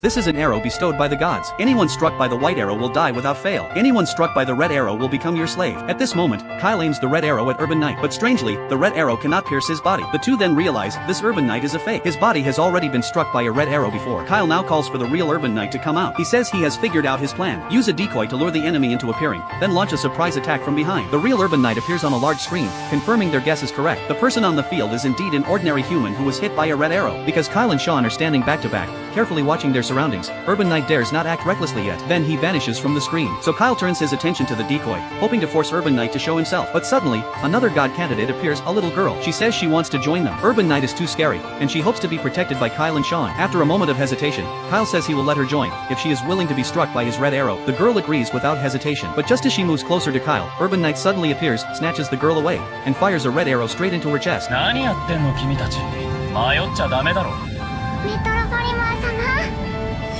This is an arrow bestowed by the gods. Anyone struck by the white arrow will die without fail. Anyone struck by the red arrow will become your slave. At this moment, Kyle aims the red arrow at Urban Knight, but strangely, the red arrow cannot pierce his body. The two then realize, this Urban Knight is a fake. His body has already been struck by a red arrow before. Kyle now calls for the real Urban Knight to come out. He says he has figured out his plan. Use a decoy to lure the enemy into appearing, then launch a surprise attack from behind. The real Urban Knight appears on a large screen, confirming their guess is correct. The person on the field is indeed an ordinary human who was hit by a red arrow. Because Kyle and Sean are standing back to back, carefully watching their surroundings, Urban Knight dares not act recklessly yet. Then he vanishes from the screen. So Kyle turns his attention to the decoy, hoping to force Urban Knight to show himself. But suddenly, another god candidate appears, a little girl. She says she wants to join them. Urban Knight is too scary, and she hopes to be protected by Kyle and Sean. After a moment of hesitation, Kyle says he will let her join, if she is willing to be struck by his red arrow. The girl agrees without hesitation. But just as she moves closer to Kyle, Urban Knight suddenly appears, snatches the girl away, and fires a red arrow straight into her chest. 何やってんの君たち。迷っちゃダメだろ。メトロポリマン様。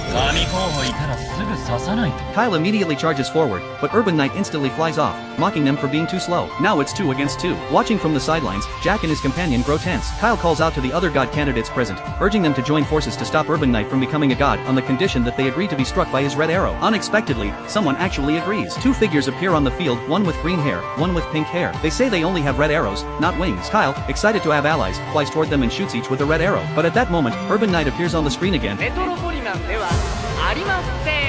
神候補いたらすぐ刺さないと。Kyle immediately charges forward, but Urban Knight instantly flies off, mocking them for being too slow. Now it's 2 against 2. Watching from the sidelines, Jack and his companion grow tense. Kyle calls out to the other god candidates present, urging them to join forces to stop Urban Knight from becoming a god on the condition that they agree to be struck by his red arrow. Unexpectedly, someone actually agrees. 2 figures appear on the field, one with green hair, one with pink hair. They say they only have red arrows, not wings. Kyle, excited to have allies, flies toward them and shoots each with a red arrow. But at that moment, Urban Knight appears on the screen again, メトロポリマンではありません。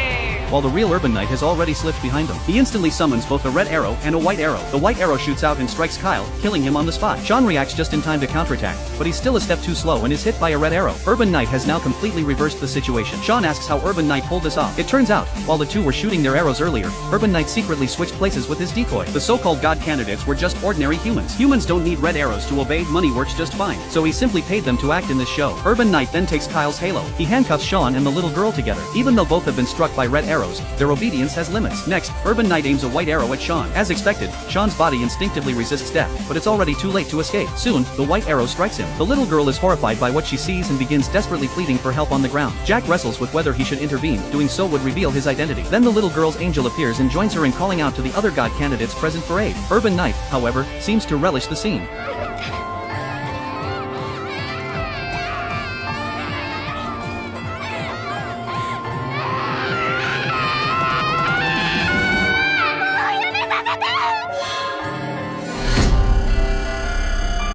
while the real Urban Knight has already slipped behind them. He instantly summons both a red arrow and a white arrow. The white arrow shoots out and strikes Kyle, killing him on the spot. Sean reacts just in time to counterattack, but he's still a step too slow and is hit by a red arrow. Urban Knight has now completely reversed the situation. Sean asks how Urban Knight pulled this off. It turns out, while the two were shooting their arrows earlier, Urban Knight secretly switched places with his decoy. The so-called god candidates were just ordinary humans. Humans don't need red arrows to obey, money works just fine. So he simply paid them to act in this show. Urban Knight then takes Kyle's halo. He handcuffs Sean and the little girl together. Even though both have been struck by red arrows, their obedience has limits. Next, Urban Knight aims a white arrow at Sean. As expected, Sean's body instinctively resists death, but it's already too late to escape. Soon, the white arrow strikes him. The little girl is horrified by what she sees and begins desperately pleading for help on the ground. Jack wrestles with whether he should intervene, doing so would reveal his identity. Then the little girl's angel appears and joins her in calling out to the other god candidates present for aid. Urban Knight, however, seems to relish the scene.